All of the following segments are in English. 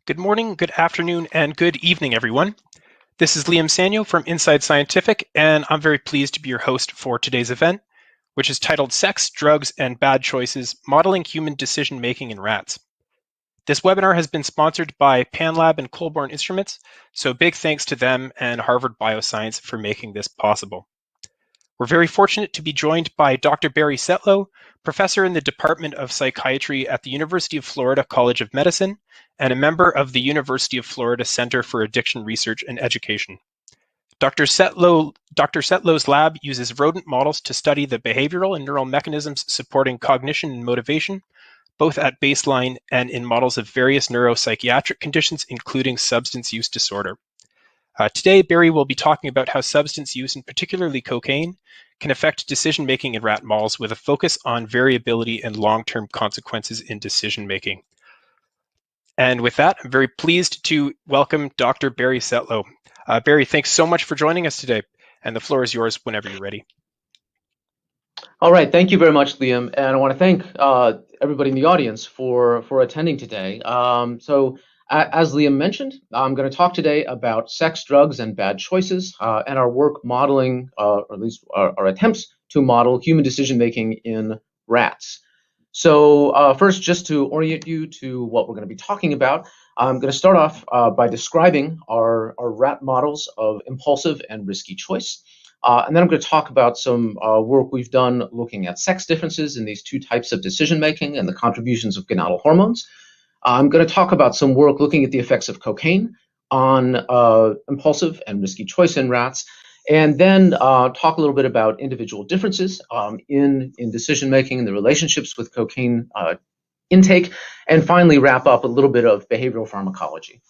Good morning, good afternoon, and good evening, everyone. This is Liam Sanyo from Inside Scientific, and I'm very pleased to be your host for today's event, which is titled Sex, Drugs, and Bad Choices, Modeling Human Decision-Making in Rats. This webinar has been sponsored by PanLab and Colborne Instruments, so big thanks to them and Harvard Bioscience for making this possible. We're very fortunate to be joined by Dr. Barry Setlow, professor in the Department of Psychiatry at the University of Florida College of Medicine, and a member of the University of Florida Center for Addiction Research and Education. Dr. Setlow's lab uses rodent models to study the behavioral and neural mechanisms supporting cognition and motivation, both at baseline and in models of various neuropsychiatric conditions, including substance use disorder. Today, Barry will be talking about how substance use, and particularly cocaine, can affect decision-making in rat models with a focus on variability and long-term consequences in decision-making. And with that, I'm very pleased to welcome Dr. Barry Setlow. Barry, thanks so much for joining us today, and the floor is yours whenever you're ready. All right, thank you very much, Liam, and I want to thank everybody in the audience for attending today. As Liam mentioned, I'm going to talk today about sex, drugs, and bad choices, and our work modeling, or at least our attempts to model human decision-making in rats. So first, just to orient you to what we're going to be talking about, I'm going to start off by describing our rat models of impulsive and risky choice. And then I'm going to talk about some work we've done looking at sex differences in these two types of decision-making and the contributions of gonadal hormones. I'm going to talk about some work looking at the effects of cocaine on impulsive and risky choice in rats, and then talk a little bit about individual differences in decision-making and the relationships with cocaine intake, and finally wrap up a little bit of behavioral pharmacology.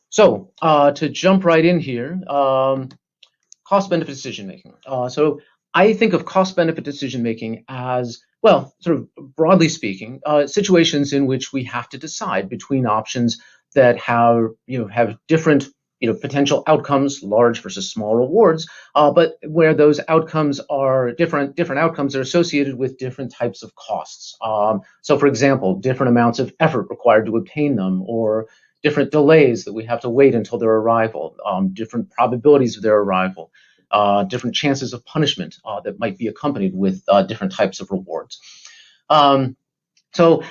So to jump right in here, cost-benefit decision-making. So I think of cost-benefit decision-making as, well, sort of broadly speaking, situations in which we have to decide between options that have different potential outcomes, large versus small rewards, but where those outcomes are different outcomes are associated with different types of costs. So, for example, different amounts of effort required to obtain them, or different delays that we have to wait until their arrival, different probabilities of their arrival, different chances of punishment that might be accompanied with different types of rewards. So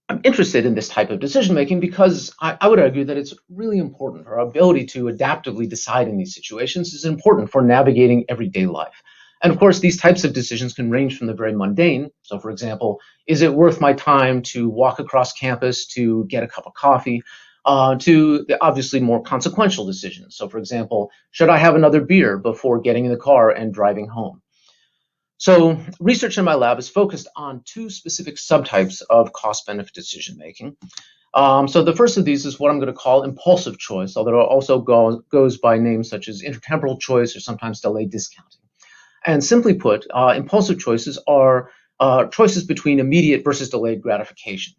I'm interested in this type of decision-making because I would argue that it's really important. Our ability to adaptively decide in these situations is important for navigating everyday life. And of course, these types of decisions can range from the very mundane. So for example, is it worth my time to walk across campus to get a cup of coffee? To the obviously more consequential decisions. So for example, should I have another beer before getting in the car and driving home? So research in my lab is focused on two specific subtypes of cost-benefit decision-making. So the first of these is what I'm going to call impulsive choice, although it also goes by names such as intertemporal choice or sometimes delayed discounting. And simply put, impulsive choices are choices between immediate versus delayed gratification.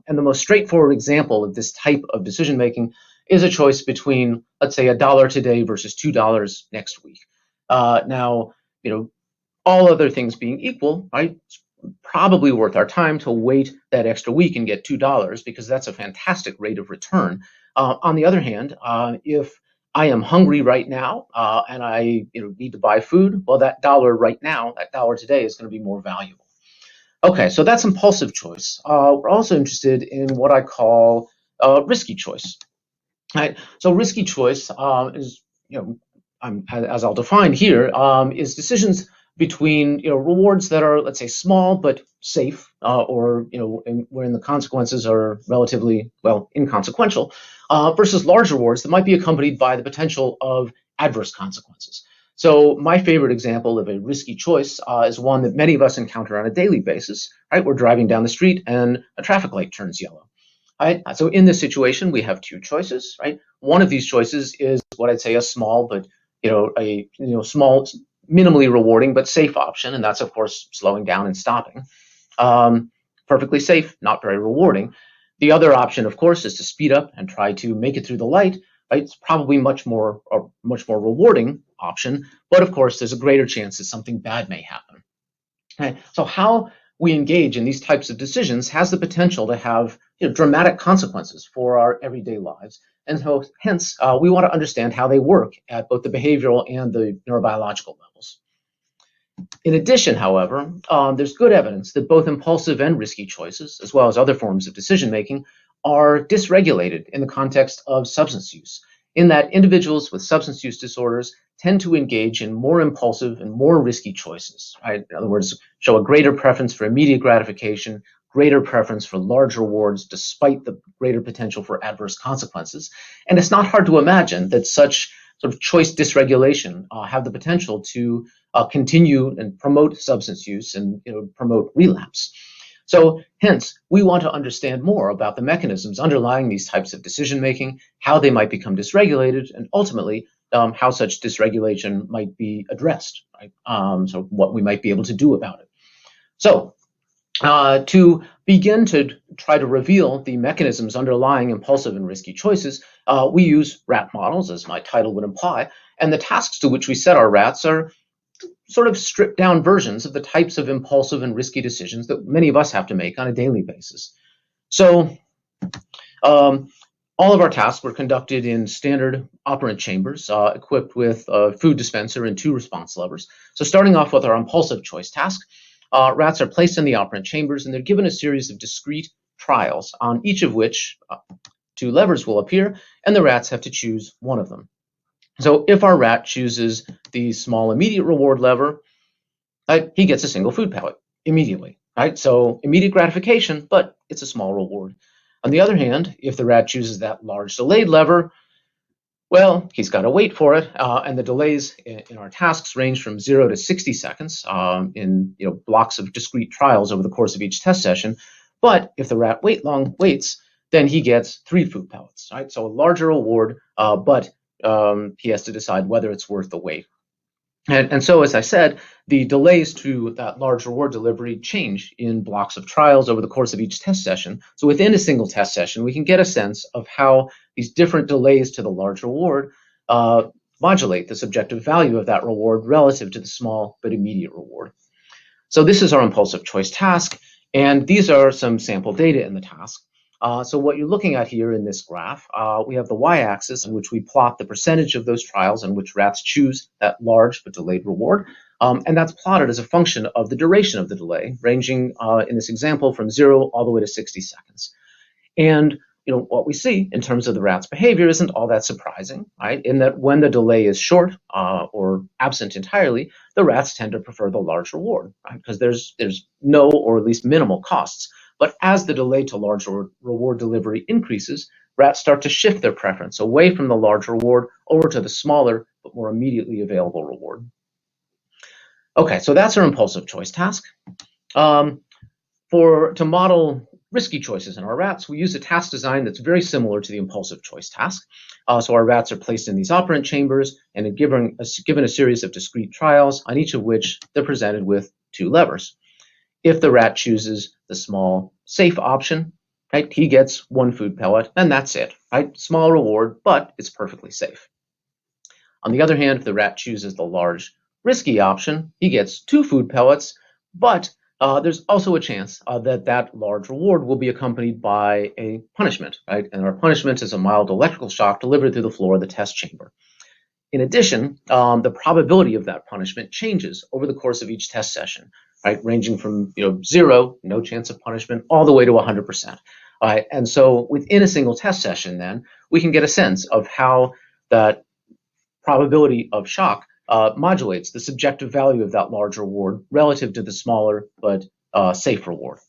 And the most straightforward example of this type of decision-making is a choice between, let's say, $1 today versus $2 next week. Now, all other things being equal, right, it's probably worth our time to wait that extra week and get $2 because that's a fantastic rate of return. On the other hand, if I am hungry right now and I need to buy food, well, that dollar right now, that dollar today is going to be more valuable. Okay, so that's impulsive choice. We're also interested in what I call risky choice. Right? So risky choice is, as I'll define here, is decisions between rewards that are, let's say, small but safe, or wherein the consequences are relatively, well, inconsequential, versus large rewards that might be accompanied by the potential of adverse consequences. So my favorite example of a risky choice is one that many of us encounter on a daily basis. Right, we're driving down the street and a traffic light turns yellow. Right, so in this situation we have two choices. Right, one of these choices is what I'd say a small but small, minimally rewarding but safe option, and that's of course slowing down and stopping. Perfectly safe, not very rewarding. The other option, of course, is to speed up and try to make it through the light. Right, it's probably much more rewarding option, but of course there's a greater chance that something bad may happen. Okay, so how we engage in these types of decisions has the potential to have dramatic consequences for our everyday lives. And so hence, we want to understand how they work at both the behavioral and the neurobiological levels. In addition, however, there's good evidence that both impulsive and risky choices, as well as other forms of decision making, are dysregulated in the context of substance use, in that individuals with substance use disorders tend to engage in more impulsive and more risky choices, right? In other words, show a greater preference for immediate gratification, greater preference for large rewards, despite the greater potential for adverse consequences. And it's not hard to imagine that such sort of choice dysregulation have the potential to continue and promote substance use and promote relapse. So hence, we want to understand more about the mechanisms underlying these types of decision making, how they might become dysregulated, and ultimately how such dysregulation might be addressed, right? So what we might be able to do about it. So to begin to try to reveal the mechanisms underlying impulsive and risky choices, we use rat models, as my title would imply, and the tasks to which we set our rats are sort of stripped down versions of the types of impulsive and risky decisions that many of us have to make on a daily basis. So all of our tasks were conducted in standard operant chambers, equipped with a food dispenser and 2 response levers. So starting off with our impulsive choice task, rats are placed in the operant chambers and they're given a series of discrete trials, on each of which 2 levers will appear, and the rats have to choose one of them. So if our rat chooses the small immediate reward lever, he gets a single food pellet immediately, right? So immediate gratification, but it's a small reward. On the other hand, if the rat chooses that large delayed lever, well, he's got to wait for it, and the delays in our tasks range from 0 to 60 seconds in blocks of discrete trials over the course of each test session. But if the rat waits, then he gets 3 food pellets, right? So a larger reward, but he has to decide whether it's worth the wait. And so, as I said, the delays to that large reward delivery change in blocks of trials over the course of each test session. So within a single test session, we can get a sense of how these different delays to the large reward modulate the subjective value of that reward relative to the small but immediate reward. So this is our impulsive choice task, and these are some sample data in the task. So what you're looking at here in this graph, we have the y-axis in which we plot the percentage of those trials in which rats choose that large but delayed reward. And that's plotted as a function of the duration of the delay, ranging in this example from 0 all the way to 60 seconds. And what we see in terms of the rat's behavior isn't all that surprising, right? In that when the delay is short or absent entirely, the rats tend to prefer the large reward, right? Because there's no or at least minimal costs. But as the delay to large reward delivery increases, rats start to shift their preference away from the large reward over to the smaller but more immediately available reward. Okay, so that's our impulsive choice task. To model risky choices in our rats, we use a task design that's very similar to the impulsive choice task. So our rats are placed in these operant chambers and are given a series of discrete trials, on each of which they're presented with 2 levers. If the rat chooses the small safe option, right, he gets 1 food pellet, and that's it, right? Small reward, but it's perfectly safe. On the other hand, if the rat chooses the large risky option, he gets 2 food pellets, but there's also a chance that large reward will be accompanied by a punishment, right? And our punishment is a mild electrical shock delivered through the floor of the test chamber. In addition, the probability of that punishment changes over the course of each test session, right? Ranging from 0, no chance of punishment, all the way to 100%. And so within a single test session, then, we can get a sense of how that probability of shock modulates the subjective value of that large reward relative to the smaller but safe reward.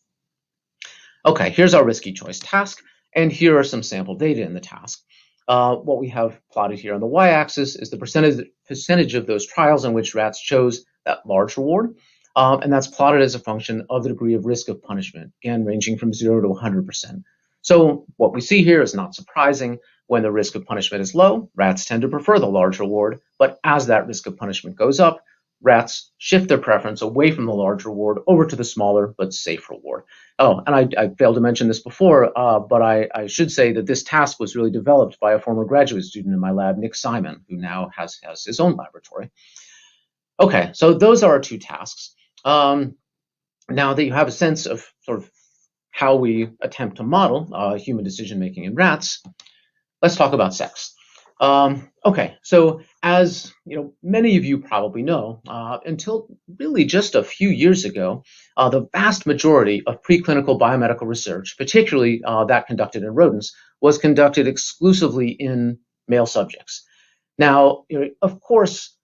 Okay, here's our risky choice task, and here are some sample data in the task. What we have plotted here on the y-axis is the percentage of those trials in which rats chose that large reward, and that's plotted as a function of the degree of risk of punishment, again, ranging from 0 to 100%. So what we see here is not surprising. When the risk of punishment is low, rats tend to prefer the large reward, but as that risk of punishment goes up, rats shift their preference away from the large reward over to the smaller but safe reward. Oh, and I failed to mention this before, but I should say that this task was really developed by a former graduate student in my lab, Nick Simon, who now has his own laboratory. Okay, so those are our 2 tasks. Now that you have a sense of sort of how we attempt to model human decision making in rats, let's talk about sex. Okay, so as many of you probably know, until really just a few years ago, the vast majority of preclinical biomedical research, particularly that conducted in rodents, was conducted exclusively in male subjects. Now, of course,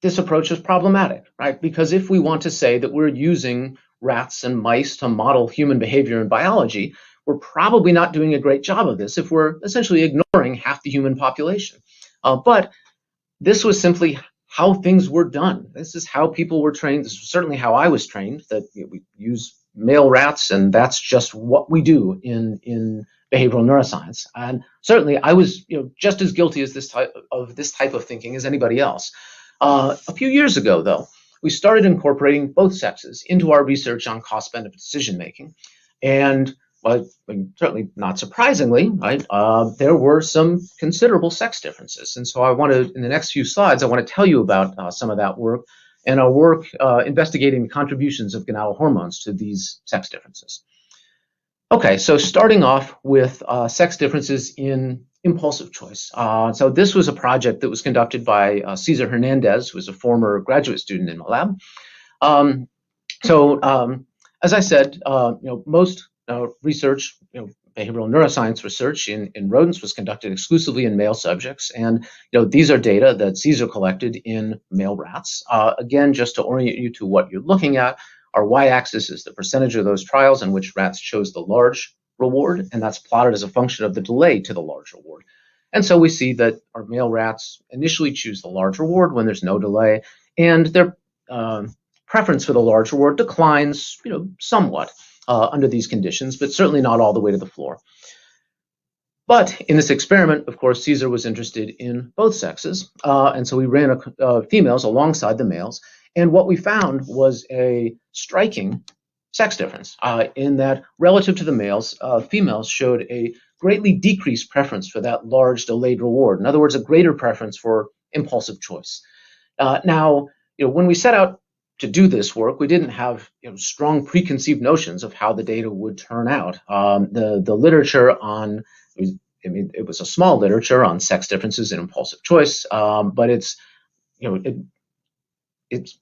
this approach is problematic, right? Because if we want to say that we're using rats and mice to model human behavior and biology, we're probably not doing a great job of this if we're essentially ignoring half the human population. But this was simply how things were done. This is how people were trained. This is certainly how I was trained, that we use male rats, and that's just what we do in behavioral neuroscience. And certainly I was just as guilty as this type of thinking as anybody else. A few years ago, though, we started incorporating both sexes into our research on cost-benefit decision making, and well, certainly not surprisingly, right, there were some considerable sex differences. And so in the next few slides, I want to tell you about some of that work and our work investigating the contributions of gonadal hormones to these sex differences. Okay, so starting off with sex differences in impulsive choice. So this was a project that was conducted by Cesar Hernandez, who was a former graduate student in my lab. As I said, most research, behavioral neuroscience research in rodents was conducted exclusively in male subjects, and these are data that Cesar collected in male rats. Again, just to orient you to what you're looking at, our y-axis is the percentage of those trials in which rats chose the large reward, and that's plotted as a function of the delay to the large reward. And so we see that our male rats initially choose the large reward when there's no delay, and their preference for the large reward declines, somewhat under these conditions, but certainly not all the way to the floor. But in this experiment, of course, Cesar was interested in both sexes, and so we ran females alongside the males, and what we found was a striking sex difference in that relative to the males, females showed a greatly decreased preference for that large delayed reward. In other words, a greater preference for impulsive choice. Now, when we set out to do this work, we didn't have strong preconceived notions of how the data would turn out. The literature on, it was a small literature on sex differences in impulsive choice, but it's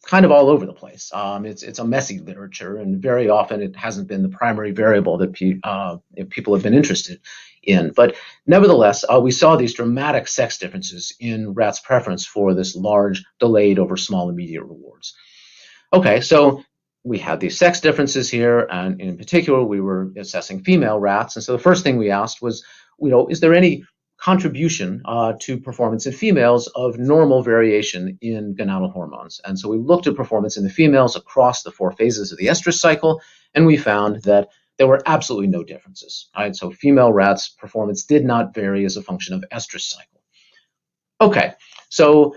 kind of all over the place. It's a messy literature, and very often it hasn't been the primary variable that people have been interested in. But nevertheless, we saw these dramatic sex differences in rats' preference for this large, delayed over small immediate rewards. Okay, so we had these sex differences here, and in particular, we were assessing female rats. And so the first thing we asked was, is there any contribution to performance in females of normal variation in gonadal hormones? And so we looked at performance in the females across the 4 phases of the estrus cycle, and we found that there were absolutely no differences. Right? So female rats' performance did not vary as a function of estrus cycle. Okay, so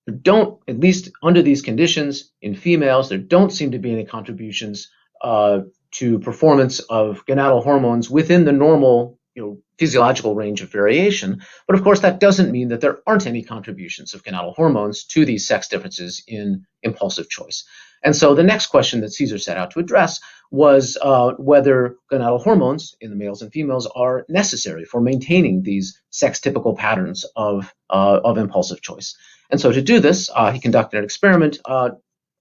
at least under these conditions in females, there don't seem to be any contributions to performance of gonadal hormones within the normal physiological range of variation. But of course, that doesn't mean that there aren't any contributions of gonadal hormones to these sex differences in impulsive choice. And so the next question that Cesar set out to address was whether gonadal hormones in the males and females are necessary for maintaining these sex-typical patterns of impulsive choice. And so to do this, he conducted an experiment.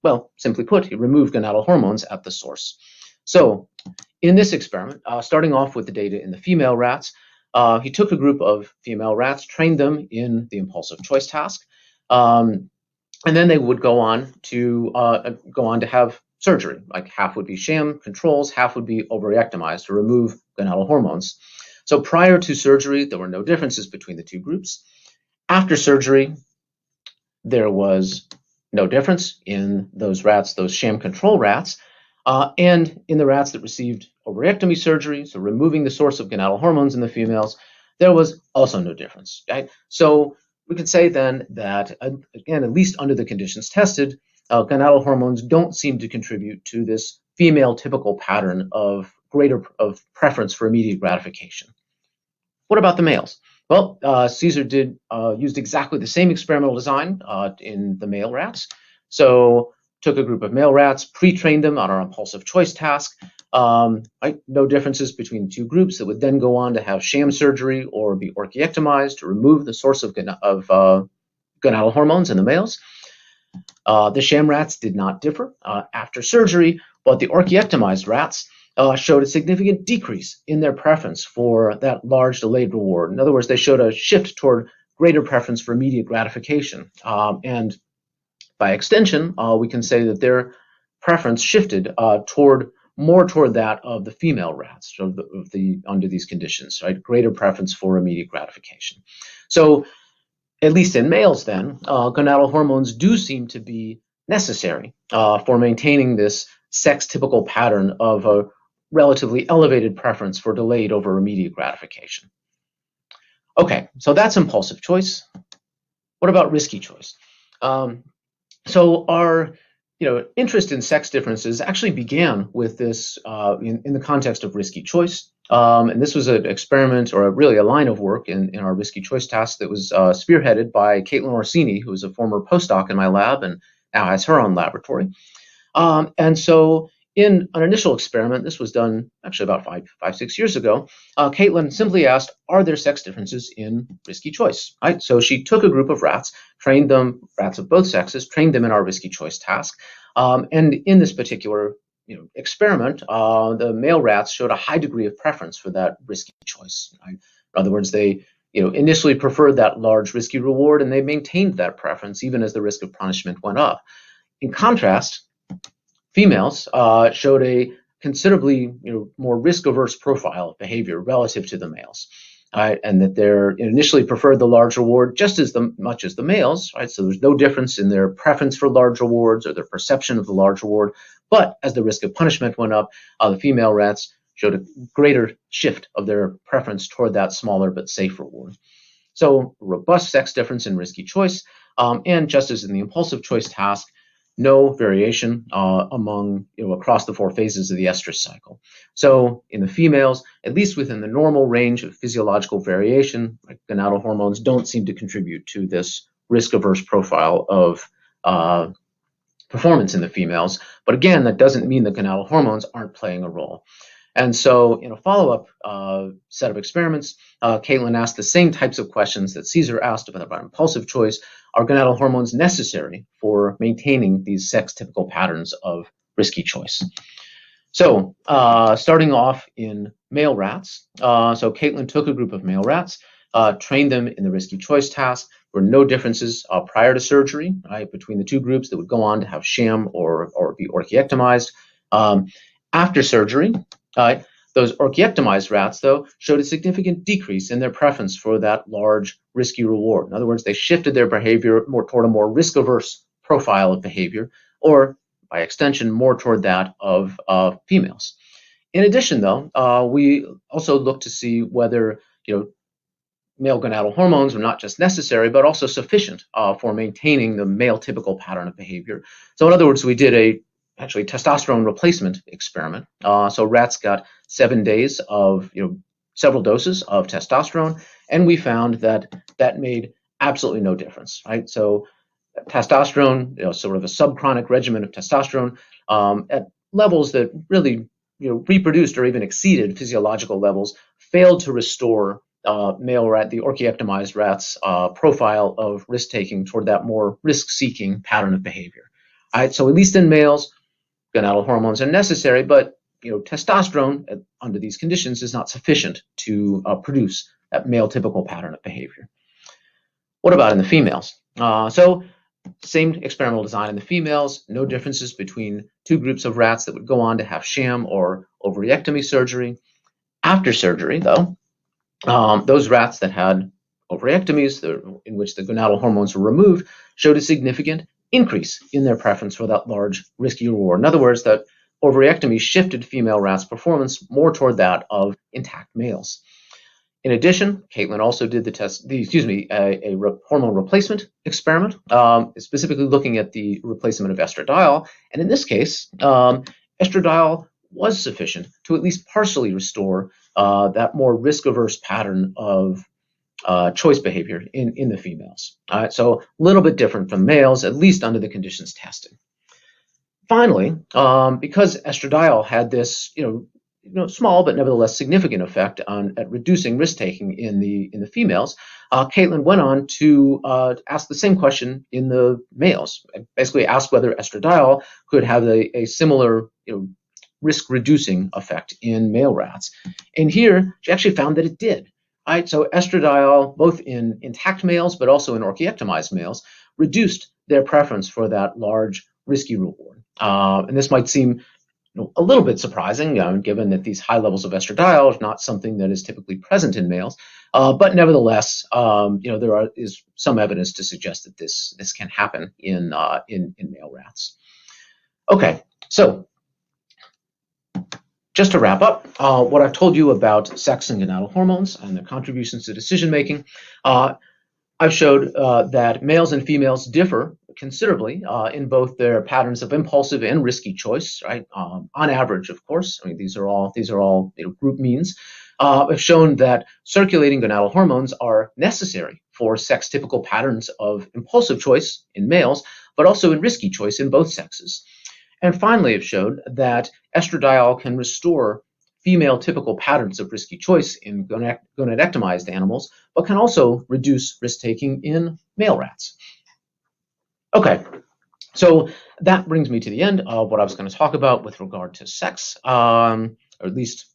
Well, simply put, he removed gonadal hormones at the source. So in this experiment, starting off with the data in the female rats, he took a group of female rats, trained them in the impulsive choice task, and then they would go on to have surgery. Like half would be sham controls, half would be ovariectomized to remove gonadal hormones. So prior to surgery, there were no differences between the two groups. After surgery, there was no difference in those rats, those sham control rats, and in the rats that received ovariectomy surgery, so removing the source of gonadal hormones in the females, there was also no difference. Right? So we can say then that, again, at least under the conditions tested, gonadal hormones don't seem to contribute to this female typical pattern of preference for immediate gratification. What about the males? Well, Cesar used exactly the same experimental design in the male rats. So took a group of male rats, pre-trained them on our impulsive choice task. No differences between the two groups that would then go on to have sham surgery or be orchiectomized to remove the source of gonadal hormones in the males. The sham rats did not differ after surgery, but the orchiectomized rats showed a significant decrease in their preference for that large delayed reward. In other words, they showed a shift toward greater preference for immediate gratification. And by extension, we can say that their preference shifted more toward that of the female rats under these conditions, right? Greater preference for immediate gratification. So at least in males then, gonadal hormones do seem to be necessary for maintaining this sex-typical pattern of a relatively elevated preference for delayed over immediate gratification. Okay, so that's impulsive choice. What about risky choice? So our interest in sex differences actually began with this in the context of risky choice. And this was an experiment, or really a line of work in our risky choice task that was spearheaded by Caitlin Orsini, who was a former postdoc in my lab and now has her own laboratory. And so in an initial experiment, this was done actually about 6 years ago, Caitlin simply asked, are there sex differences in risky choice? Right? So she took a group of rats, trained them, rats of both sexes, trained them in our risky choice task. And in this particular experiment, the male rats showed a high degree of preference for that risky choice. Right? In other words, they initially preferred that large risky reward, and they maintained that preference even as the risk of punishment went up. In contrast, females showed a considerably more risk-averse profile of behavior relative to the males, right? And that they initially preferred the large reward just as much as the males, right? So there's no difference in their preference for large rewards or their perception of the large reward. But as the risk of punishment went up, the female rats showed a greater shift of their preference toward that smaller but safe reward. So robust sex difference in risky choice, and just as in the impulsive choice task, no variation among across the 4 phases of the estrus cycle. So in the females, at least within the normal range of physiological variation, like gonadal hormones don't seem to contribute to this risk-averse profile of performance in the females. But again, that doesn't mean that gonadal hormones aren't playing a role. And so in a follow-up set of experiments, Caitlin asked the same types of questions that Caesar asked about impulsive choice. Are gonadal hormones necessary for maintaining these sex-typical patterns of risky choice? So starting off in male rats, so Caitlin took a group of male rats, trained them in the risky choice task. There were no differences prior to surgery, right, between the two groups that would go on to have sham or be orchiectomized. After surgery, those orchiectomized rats, though, showed a significant decrease in their preference for that large risky reward. In other words, they shifted their behavior more toward a more risk-averse profile of behavior, or by extension, more toward that of females. In addition, though, we also looked to see whether male gonadal hormones were not just necessary, but also sufficient for maintaining the male typical pattern of behavior. So in other words, we did actually testosterone replacement experiment. So rats got 7 days of several doses of testosterone, and we found that made absolutely no difference. Right, so testosterone, sort of a subchronic regimen of testosterone at levels that really reproduced or even exceeded physiological levels, failed to restore the orchiectomized rats' profile of risk-taking toward that more risk-seeking pattern of behavior. All right, so at least in males, gonadal hormones are necessary, but testosterone under these conditions is not sufficient to produce that male typical pattern of behavior. What about in the females? So same experimental design in the females, no differences between two groups of rats that would go on to have sham or ovariectomy surgery. After surgery, though, those rats that had ovariectomies in which the gonadal hormones were removed showed a significant increase in their preference for that large risky reward. In other words, that ovariectomy shifted female rats' performance more toward that of intact males. In addition, Caitlin also did a hormone replacement experiment, specifically looking at the replacement of estradiol. And in this case, estradiol was sufficient to at least partially restore that more risk-averse pattern of choice behavior in the females. So a little bit different from males, at least under the conditions tested. Finally, because estradiol had this, small but nevertheless significant effect at reducing risk taking in the females, Caitlin went on to ask the same question in the males. Basically, asked whether estradiol could have a similar, risk reducing effect in male rats, and here she actually found that it did. Right, so estradiol, both in intact males but also in orchiectomized males, reduced their preference for that large risky reward. And this might seem a little bit surprising, given that these high levels of estradiol is not something that is typically present in males. But nevertheless, there is some evidence to suggest that this can happen in male rats. Okay, so just to wrap up, what I've told you about sex and gonadal hormones and their contributions to decision making, I've showed that males and females differ considerably in both their patterns of impulsive and risky choice, right? On average, of course. I mean, these are all group means. Have shown that circulating gonadal hormones are necessary for sex-typical patterns of impulsive choice in males, but also in risky choice in both sexes. And finally, have showed that estradiol can restore female typical patterns of risky choice in gonadectomized animals, but can also reduce risk-taking in male rats. Okay, so that brings me to the end of what I was going to talk about with regard to sex, or at least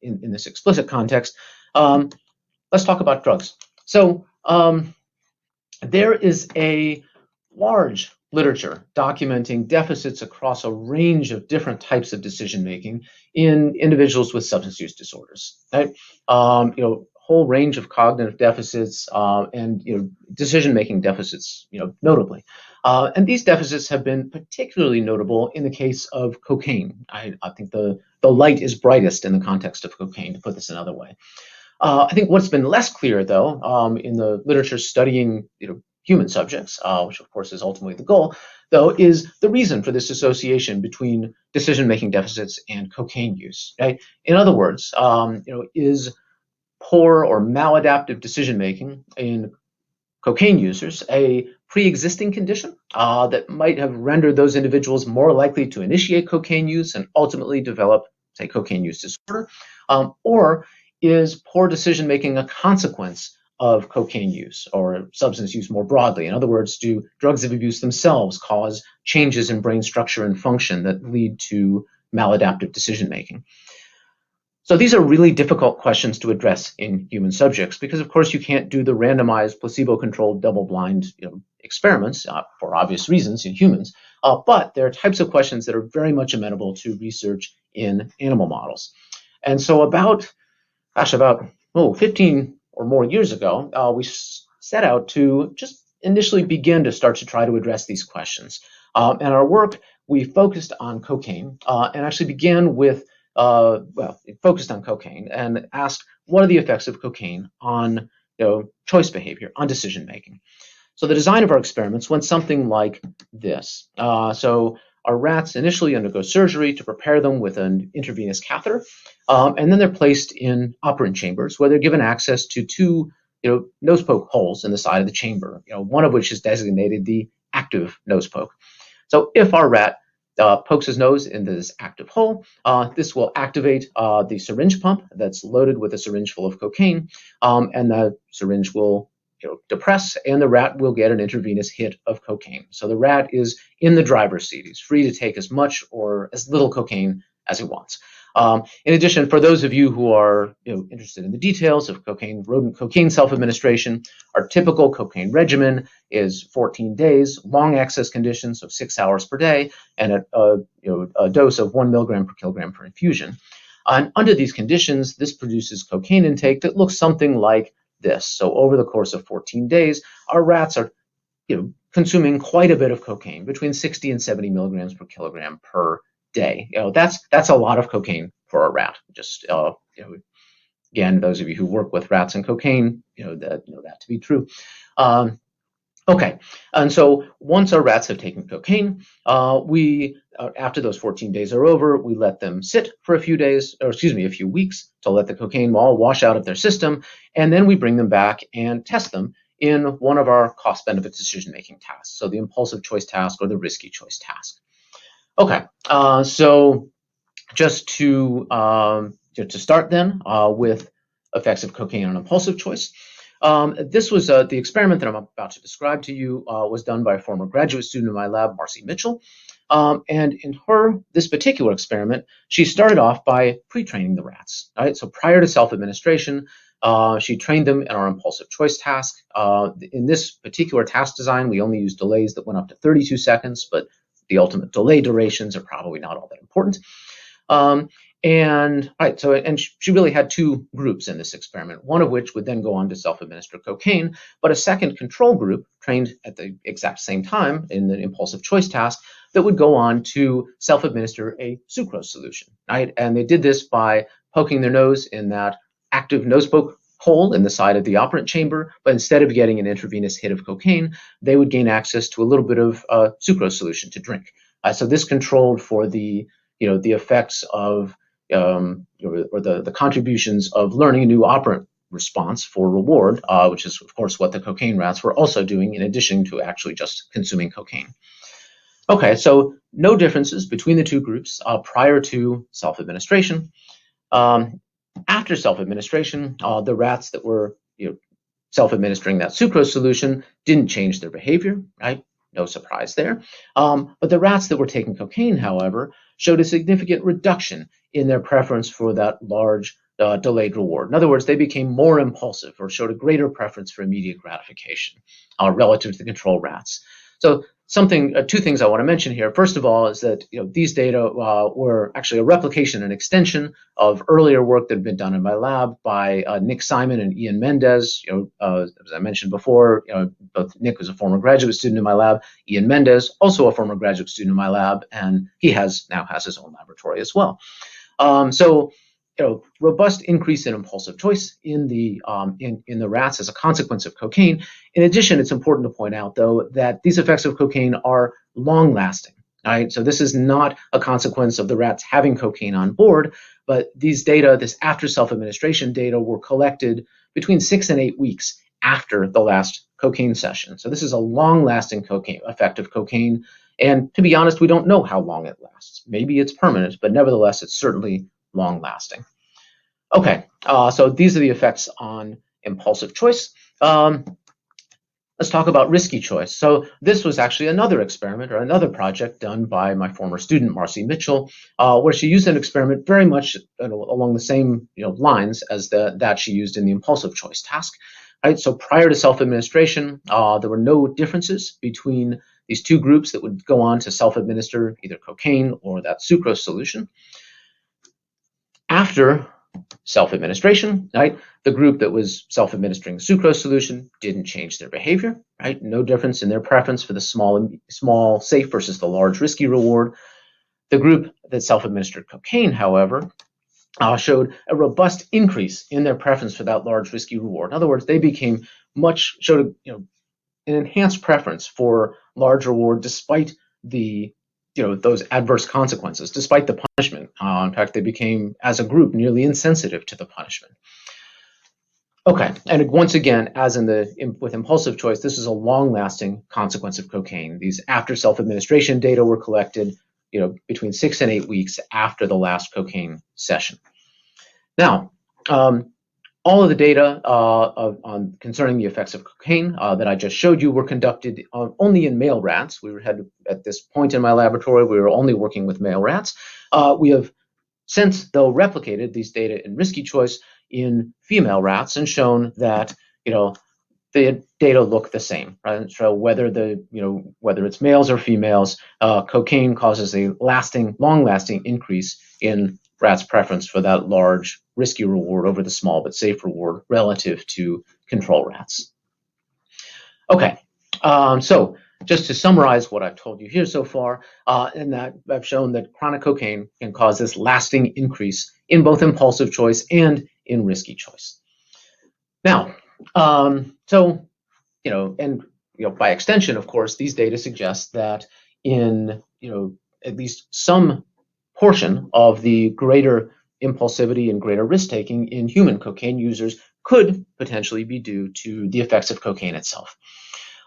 in this explicit context. Let's talk about drugs. So there is a large literature documenting deficits across a range of different types of decision making in individuals with substance use disorders. Right? Whole range of cognitive deficits and decision making deficits, notably. And these deficits have been particularly notable in the case of cocaine. I think the light is brightest in the context of cocaine, to put this another way. I think what's been less clear, though, in the literature studying human subjects, which of course is ultimately the goal, though, is the reason for this association between decision-making deficits and cocaine use. Right? In other words, is poor or maladaptive decision-making in cocaine users a pre-existing condition that might have rendered those individuals more likely to initiate cocaine use and ultimately develop, say, cocaine use disorder? Or is poor decision-making a consequence of cocaine use or substance use more broadly? In other words, do drugs of abuse themselves cause changes in brain structure and function that lead to maladaptive decision-making? So these are really difficult questions to address in human subjects because, of course, you can't do the randomized, placebo-controlled, double-blind experiments for obvious reasons in humans. But there are types of questions that are very much amenable to research in animal models. And so about 15 or more years ago, we set out to just initially begin to start to try to address these questions. And our work, we focused on cocaine and actually began with it focused on cocaine and asked what are the effects of cocaine on choice behavior, on decision making. So the design of our experiments went something like this. So our rats initially undergo surgery to prepare them with an intravenous catheter, and then they're placed in operant chambers where they're given access to two nose poke holes in the side of the chamber, one of which is designated the active nose poke. So if our rat pokes his nose into this active hole, this will activate the syringe pump that's loaded with a syringe full of cocaine, and the syringe will depress, and the rat will get an intravenous hit of cocaine. So the rat is in the driver's seat. He's free to take as much or as little cocaine as he wants. In addition, for those of you who are interested in the details of rodent cocaine self-administration, our typical cocaine regimen is 14 days, long access conditions, so 6 hours per day, and a dose of 1 milligram per kilogram per infusion. And under these conditions, this produces cocaine intake that looks something like this. So over the course of 14 days, our rats are consuming quite a bit of cocaine, between 60 and 70 milligrams per kilogram per day. That's a lot of cocaine for a rat. Just again, those of you who work with rats and cocaine, know that to be true. Okay, and so once our rats have taken cocaine, we after those 14 days are over, we let them sit for a few weeks to let the cocaine all wash out of their system, and then we bring them back and test them in one of our cost-benefit decision-making tasks, so the impulsive choice task or the risky choice task. Okay, so just to start then with effects of cocaine on impulsive choice. This was the experiment that I'm about to describe to you was done by a former graduate student in my lab, Marcy Mitchell. And in this particular experiment, she started off by pre-training the rats. Right? So prior to self-administration, she trained them in our impulsive choice task. In this particular task design, we only used delays that went up to 32 seconds, but the ultimate delay durations are probably not all that important. And she really had two groups in this experiment, one of which would then go on to self-administer cocaine, but a second control group trained at the exact same time in the impulsive choice task that would go on to self-administer a sucrose solution, right? And they did this by poking their nose in that active nose poke hole in the side of the operant chamber, but instead of getting an intravenous hit of cocaine, they would gain access to a little bit of sucrose solution to drink. So this controlled for the effects of or the contributions of learning a new operant response for reward, which is, of course, what the cocaine rats were also doing in addition to actually just consuming cocaine. Okay, so no differences between the two groups prior to self-administration. After self-administration, the rats that were self-administering that sucrose solution didn't change their behavior, right? No surprise there. But the rats that were taking cocaine, however, showed a significant reduction in their preference for that large delayed reward. In other words, they became more impulsive or showed a greater preference for immediate gratification relative to the control rats. So two things I want to mention here. First of all, is that these data were actually a replication and extension of earlier work that had been done in my lab by Nick Simon and Ian Mendez. As I mentioned before, both Nick was a former graduate student in my lab. Ian Mendez, also a former graduate student in my lab, and he now has his own laboratory as well. Robust increase in impulsive choice in the rats as a consequence of cocaine. In addition, it's important to point out, though, that these effects of cocaine are long-lasting. Right? So this is not a consequence of the rats having cocaine on board, but these data, this after self-administration data, were collected between 6 and 8 weeks after the last cocaine session. So this is a long-lasting effect of cocaine. And to be honest, we don't know how long it lasts. Maybe it's permanent, but nevertheless, it's certainly long-lasting. Okay, so these are the effects on impulsive choice. Let's talk about risky choice. So this was actually another experiment or another project done by my former student, Marcy Mitchell, where she used an experiment very much along the same lines as that she used in the impulsive choice task. Right? So prior to self-administration, there were no differences between these two groups that would go on to self-administer either cocaine or that sucrose solution. After self-administration, right, the group that was self-administering the sucrose solution didn't change their behavior, right? No difference in their preference for the small safe versus the large risky reward. The group that self-administered cocaine, however, showed a robust increase in their preference for that large risky reward. In other words, they showed an enhanced preference for large reward despite those adverse consequences, despite the punishment. In fact, they became, as a group, nearly insensitive to the punishment. Okay, and once again, as with impulsive choice, this is a long-lasting consequence of cocaine. These after self-administration data were collected, between 6 and 8 weeks after the last cocaine session. Now, all of the data concerning the effects of cocaine that I just showed you were conducted only in male rats. At this point in my laboratory, we were only working with male rats. We have since, though, replicated these data in risky choice in female rats and shown that the data look the same. Right? So whether it's males or females, cocaine causes a long-lasting increase in rats' preference for that large risky reward over the small but safe reward relative to control rats. Okay, so just to summarize what I've told you here so far, in that I've shown that chronic cocaine can cause this lasting increase in both impulsive choice and in risky choice. Now, by extension, of course, these data suggest that in at least some portion of the greater impulsivity and greater risk-taking in human cocaine users could potentially be due to the effects of cocaine itself.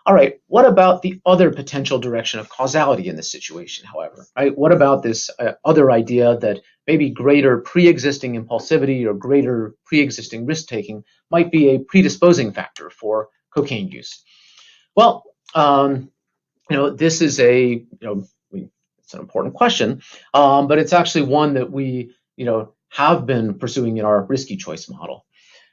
All right, what about the other potential direction of causality in this situation, however? Right? What about this other idea that maybe greater pre-existing impulsivity or greater pre-existing risk-taking might be a predisposing factor for cocaine use? Well, this is it's an important question, but it's actually one that we, have been pursuing in our risky choice model.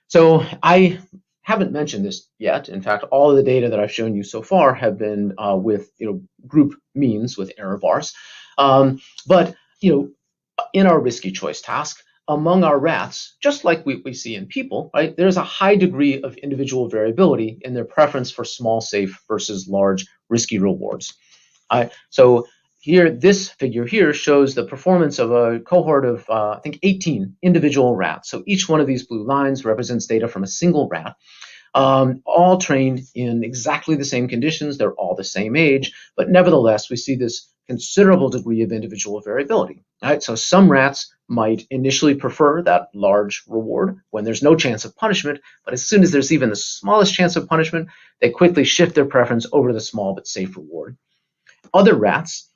So I haven't mentioned this yet. In fact, all of the data that I've shown you so far have been with group means with error bars. But in our risky choice task, among our rats, just like we see in people, right, there's a high degree of individual variability in their preference for small, safe versus large, risky rewards. So here, this figure here shows the performance of a cohort of, I think, 18 individual rats. So each one of these blue lines represents data from a single rat, all trained in exactly the same conditions. They're all the same age, but nevertheless, we see this considerable degree of individual variability. Right? So some rats might initially prefer that large reward when there's no chance of punishment, but as soon as there's even the smallest chance of punishment, they quickly shift their preference over to the small but safe reward. Other rats,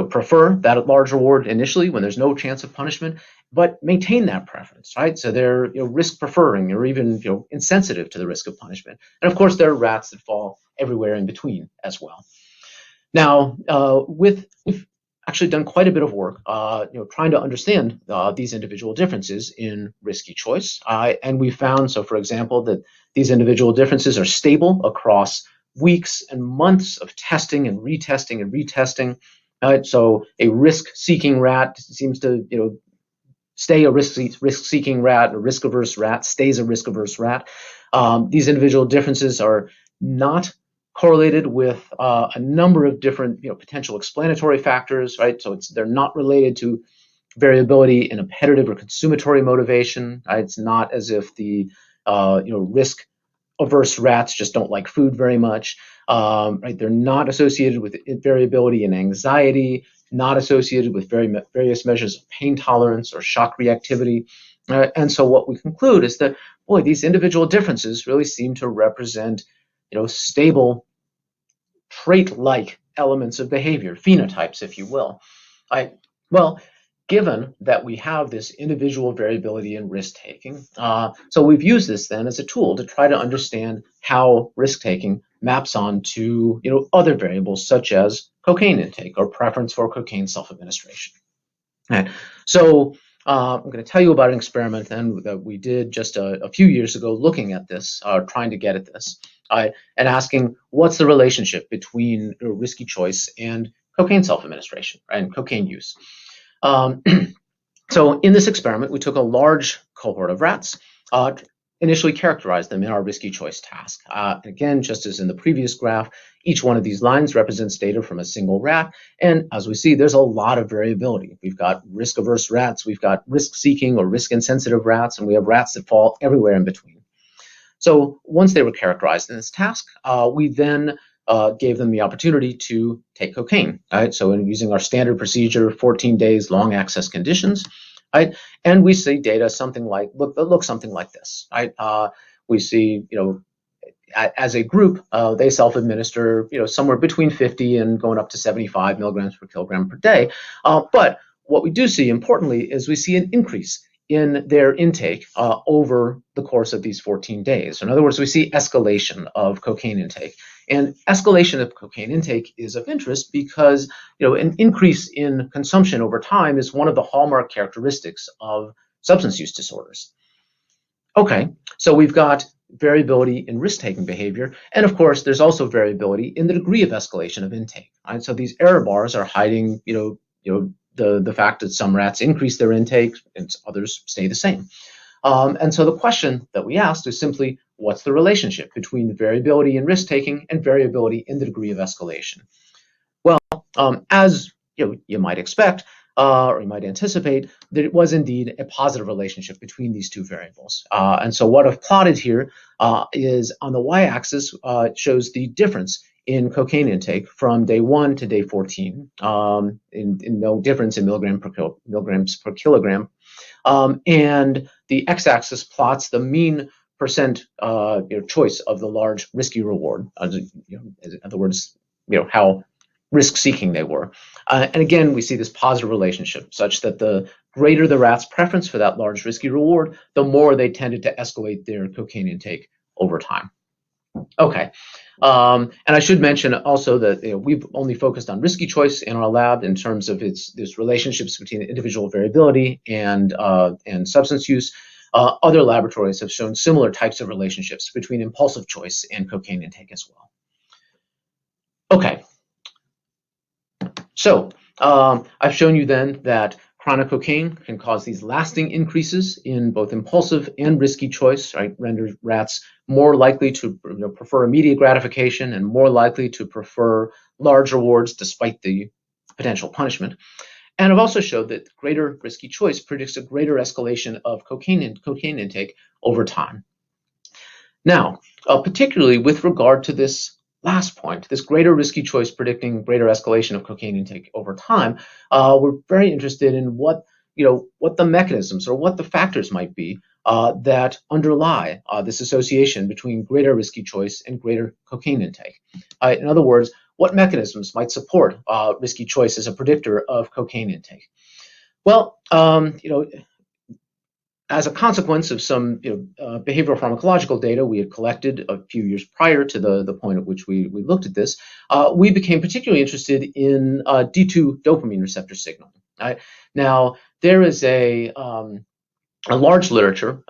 prefer that large reward initially when there's no chance of punishment, but maintain that preference, right? So they're risk preferring or even insensitive to the risk of punishment. And of course, there are rats that fall everywhere in between as well. Now, we've actually done quite a bit of work, trying to understand these individual differences in risky choice, and we found, so for example, that these individual differences are stable across weeks and months of testing and retesting and retesting. So a risk-seeking rat seems to, stay a risk-seeking rat, a risk-averse rat stays a risk-averse rat. These individual differences are not correlated with a number of different, potential explanatory factors, right? So they're not related to variability in appetitive or consumatory motivation. Right? It's not as if the risk-averse rats just don't like food very much. Right? They're not associated with variability in anxiety, not associated with various measures of pain tolerance or shock reactivity. And so what we conclude is that, boy, these individual differences really seem to represent, stable trait-like elements of behavior, phenotypes, if you will. Well, given that we have this individual variability in risk-taking, so we've used this then as a tool to try to understand how risk-taking maps onto other variables such as cocaine intake or preference for cocaine self-administration. Right. So I'm going to tell you about an experiment then that we did just a few years ago looking at this, trying to get at this, and asking what's the relationship between risky choice and cocaine self-administration and cocaine use. So in this experiment, we took a large cohort of rats, initially characterized them in our risky choice task. Again, just as in the previous graph, each one of these lines represents data from a single rat. And as we see, there's a lot of variability. We've got risk-averse rats, we've got risk-seeking or risk-insensitive rats, and we have rats that fall everywhere in between. So once they were characterized in this task, we then gave them the opportunity to take cocaine. Right? So in using our standard procedure, 14 days, long access conditions, right? And we see data something like look something like this. Right? We see, as a group, they self-administer, somewhere between 50 and going up to 75 milligrams per kilogram per day. But what we do see, importantly, is we see an increase in their intake over the course of these 14 days. In other words, we see escalation of cocaine intake. And escalation of cocaine intake is of interest because an increase in consumption over time is one of the hallmark characteristics of substance use disorders. Okay, so we've got variability in risk-taking behavior, and of course, there's also variability in the degree of escalation of intake. Right? So these error bars are hiding, the fact that some rats increase their intake and others stay the same. And so the question that we asked is simply, what's the relationship between the variability in risk-taking and variability in the degree of escalation? Well, as you might expect, or you might anticipate, that it was indeed a positive relationship between these two variables. And so what I've plotted here is on the y-axis shows the difference in cocaine intake from day 1 to day 14, in no difference in milligrams per kilogram. And the x-axis plots the mean choice of the large risky reward. In other words, how risk-seeking they were. And again, we see this positive relationship such that the greater the rat's preference for that large risky reward, the more they tended to escalate their cocaine intake over time. Okay, and I should mention also that we've only focused on risky choice in our lab in terms of its relationships between individual variability and substance use. Other laboratories have shown similar types of relationships between impulsive choice and cocaine intake as well. Okay, so I've shown you then that chronic cocaine can cause these lasting increases in both impulsive and risky choice, right? Render rats more likely to prefer immediate gratification and more likely to prefer large rewards despite the potential punishment. And I've also showed that greater risky choice predicts a greater escalation of cocaine intake over time. Now, particularly with regard to this last point, this greater risky choice predicting greater escalation of cocaine intake over time, we're very interested in what the mechanisms or what the factors might be that underlie this association between greater risky choice and greater cocaine intake. In other words, what mechanisms might support risky choice as a predictor of cocaine intake? Well, as a consequence of some behavioral pharmacological data we had collected a few years prior to the point at which we looked at this, we became particularly interested in D2 dopamine receptor signaling. Right? Now, there is a large literature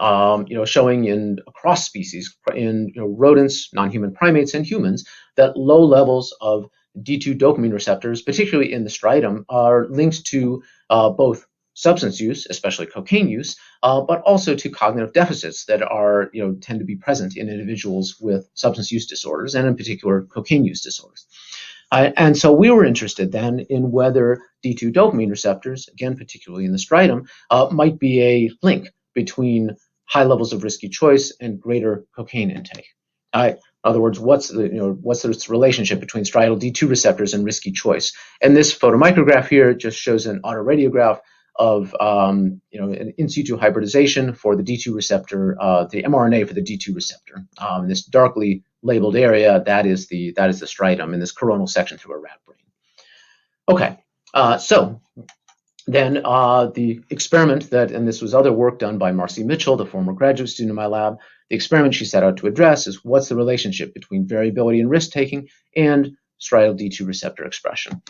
showing across species in rodents, non-human primates, and humans that low levels of D2 dopamine receptors, particularly in the striatum, are linked to both substance use, especially cocaine use, but also to cognitive deficits that are tend to be present in individuals with substance use disorders, and in particular cocaine use disorders. And so we were interested then in whether D2 dopamine receptors, again particularly in the striatum, might be a link between high levels of risky choice and greater cocaine intake. In other words, what's the relationship between striatal D2 receptors and risky choice? And this photomicrograph here just shows an autoradiograph of an in situ hybridization for the D2 receptor, the mRNA for the D2 receptor. This darkly labeled area, that is the striatum in this coronal section through a rat brain. Okay, so then the experiment and this was other work done by Marcy Mitchell, the former graduate student in my lab. The experiment she set out to address is what's the relationship between variability in risk-taking and striatal D2 receptor expression.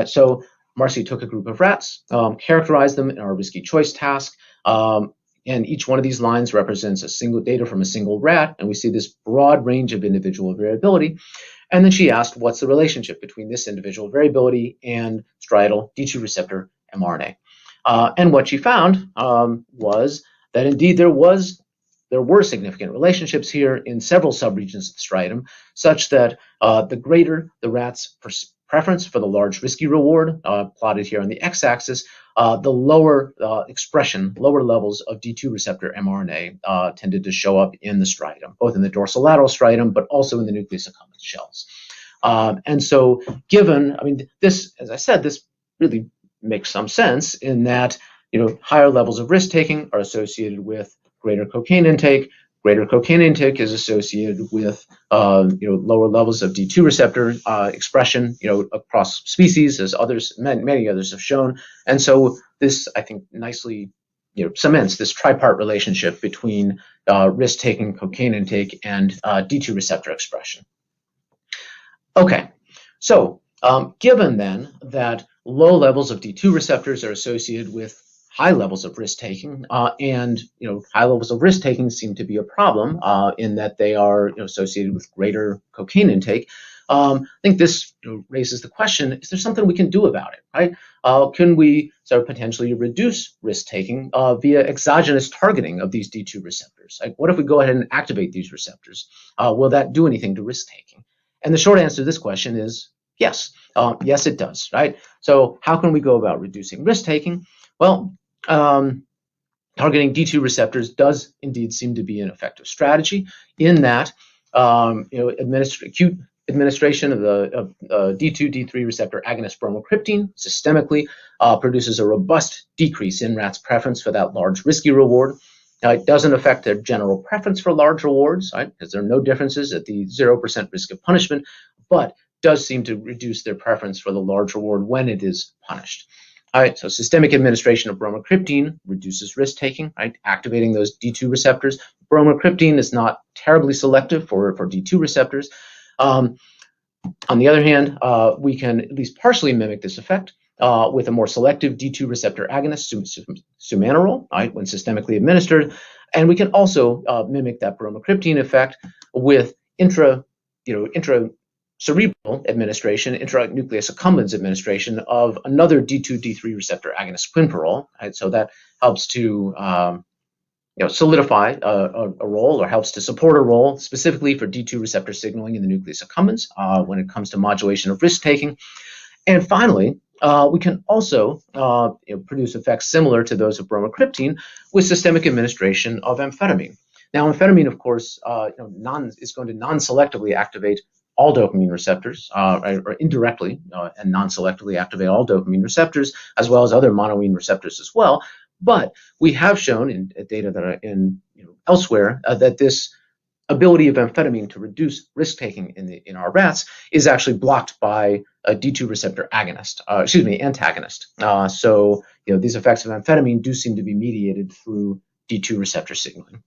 So Marcy took a group of rats, characterized them in our risky choice task, and each one of these lines represents a single data from a single rat, and we see this broad range of individual variability. And then she asked, what's the relationship between this individual variability and striatal D2 receptor mRNA? And what she found was that indeed there were significant relationships here in several subregions of the striatum, such that the greater the rat's preference for the large risky reward, plotted here on the x-axis, the lower lower levels of D2 receptor mRNA tended to show up in the striatum, both in the dorsolateral striatum, but also in the nucleus accumbens shells. And so this, as I said, this really makes some sense in that, higher levels of risk-taking are associated with greater cocaine intake. Greater cocaine intake is associated with lower levels of D2 receptor expression, across species, as many others have shown. And so this, I think, nicely cements this tripart relationship between risk-taking, cocaine intake, and D2 receptor expression. Okay, so given then that low levels of D2 receptors are associated with high levels of risk-taking, and high levels of risk-taking seem to be a problem in that they are associated with greater cocaine intake. I think this raises the question: is there something we can do about it? Right? Can we potentially reduce risk-taking via exogenous targeting of these D2 receptors? Like, what if we go ahead and activate these receptors? Will that do anything to risk-taking? And the short answer to this question is yes. Yes, it does. Right? So how can we go about reducing risk-taking? Well, targeting D2 receptors does indeed seem to be an effective strategy in that acute administration of the D2, D3 receptor agonist bromocriptine systemically produces a robust decrease in rats' preference for that large risky reward. It doesn't affect their general preference for large rewards, right? Because there are no differences at the 0% risk of punishment, but does seem to reduce their preference for the large reward when it is punished. All right, so systemic administration of bromocriptine reduces risk-taking, right? Activating those D2 receptors. Bromocriptine is not terribly selective for D2 receptors. On the other hand, we can at least partially mimic this effect with a more selective D2 receptor agonist, sumanerol, right, when systemically administered. And we can also mimic that bromocriptine effect with intracerebral administration, intranucleus accumbens administration of another D2, D3 receptor agonist, quinpirole. Right? So that helps to solidify a role, or helps to support a role specifically for D2 receptor signaling in the nucleus accumbens when it comes to modulation of risk-taking. And finally, we can also produce effects similar to those of bromocriptine with systemic administration of amphetamine. Now, amphetamine, of course, is going to non-selectively activate all dopamine receptors, or indirectly and non-selectively activate all dopamine receptors, as well as other monoamine receptors as well. But we have shown in data that are in elsewhere that this ability of amphetamine to reduce risk-taking in our rats is actually blocked by a D2 receptor antagonist. So these effects of amphetamine do seem to be mediated through D2 receptor signaling.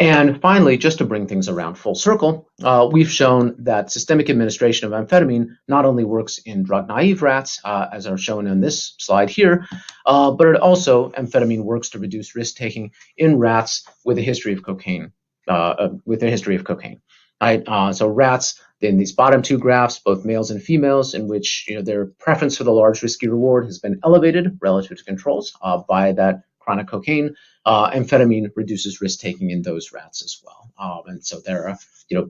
And finally, just to bring things around full circle, we've shown that systemic administration of amphetamine not only works in drug-naive rats, as are shown in this slide here, but it also, amphetamine works to reduce risk-taking in rats with a history of cocaine. Right? So rats in these bottom two graphs, both males and females, in which their preference for the large risky reward has been elevated relative to controls by that chronic cocaine. Amphetamine reduces risk-taking in those rats as well, and so there are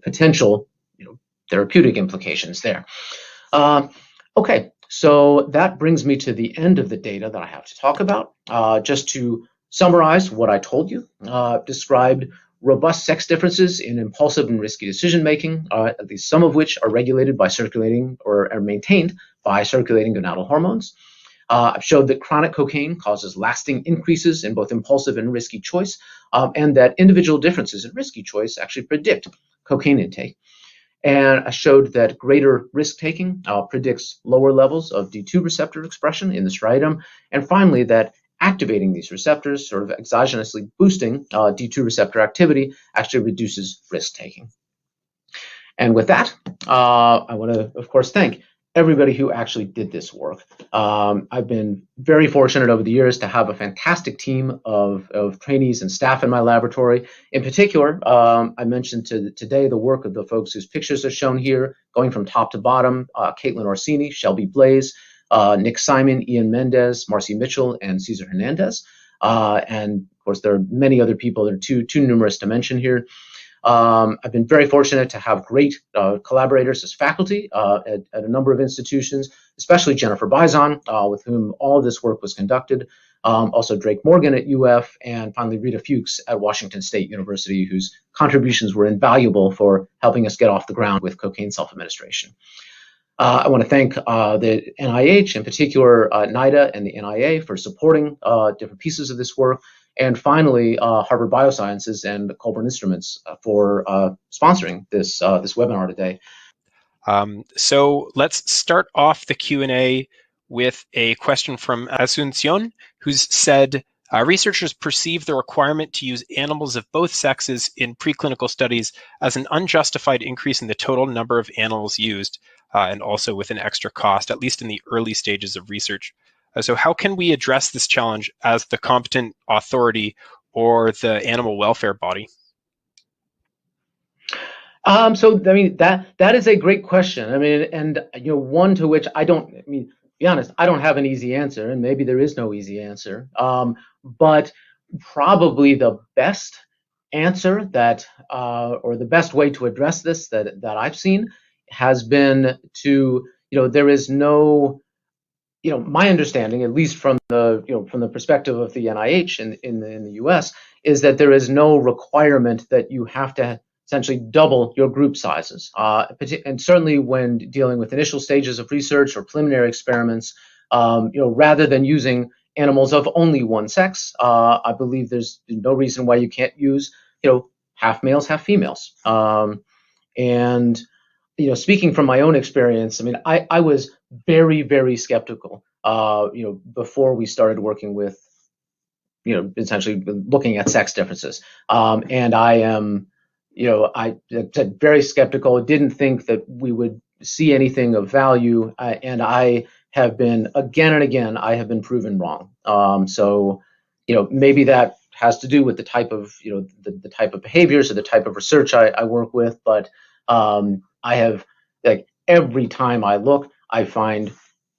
potential therapeutic implications there. Okay, so that brings me to the end of the data that I have to talk about. Just to summarize what I told you, described robust sex differences in impulsive and risky decision-making, at least some of which are regulated by circulating or are maintained by circulating gonadal hormones. I've showed that chronic cocaine causes lasting increases in both impulsive and risky choice, and that individual differences in risky choice actually predict cocaine intake. And I showed that greater risk-taking predicts lower levels of D2 receptor expression in the striatum. And finally, that activating these receptors, sort of exogenously boosting D2 receptor activity, actually reduces risk-taking. And with that, I want to, of course, thank everybody who actually did this work. I've been very fortunate over the years to have a fantastic team of trainees and staff in my laboratory. In particular, I mentioned today the work of the folks whose pictures are shown here, going from top to bottom: Caitlin Orsini, Shelby Blaze, Nick Simon, Ian Mendez, Marcy Mitchell, and Cesar Hernandez. And of course, there are many other people that are too numerous to mention here. I've been very fortunate to have great collaborators as faculty at a number of institutions, especially Jennifer Bizon, with whom all of this work was conducted. Also Drake Morgan at UF, and finally Rita Fuchs at Washington State University, whose contributions were invaluable for helping us get off the ground with cocaine self-administration. I want to thank the NIH, in particular NIDA and the NIA, for supporting different pieces of this work. And finally, Harvard Biosciences and Colburn Instruments for sponsoring this webinar today. So let's start off the Q&A with a question from Asuncion, who's said, researchers perceive the requirement to use animals of both sexes in preclinical studies as an unjustified increase in the total number of animals used, and also with an extra cost, at least in the early stages of research. So how can we address this challenge as the competent authority or the animal welfare body? So I mean that is a great question. I mean, and one to which be honest, I don't have an easy answer, and maybe there is no easy answer. But probably the best answer that, or the best way to address this that I've seen has been to, there is no, my understanding, at least from the perspective of the NIH in the US, is that there is no requirement that you have to essentially double your group sizes. And certainly when dealing with initial stages of research or preliminary experiments, rather than using animals of only one sex, I believe there's no reason why you can't use, half males, half females. And speaking from my own experience, I mean, I was very, very skeptical, before we started working with, essentially looking at sex differences. And I am, I said very skeptical, didn't think that we would see anything of value. And I have been, again and again, I have been proven wrong. So, maybe that has to do with the type of, the type of behaviors or the type of research I work with. But I have, like, every time I look, I find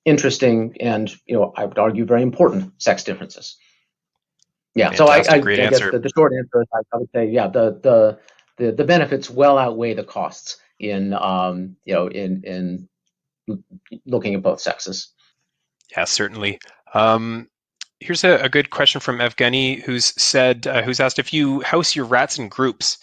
interesting and, I would argue very important sex differences. Yeah, so Fantastic, great I guess answer. the short answer is I would say, yeah, the benefits well outweigh the costs in, in looking at both sexes. Yeah, certainly. Here's a good question from Evgeny, who's asked if you house your rats in groups,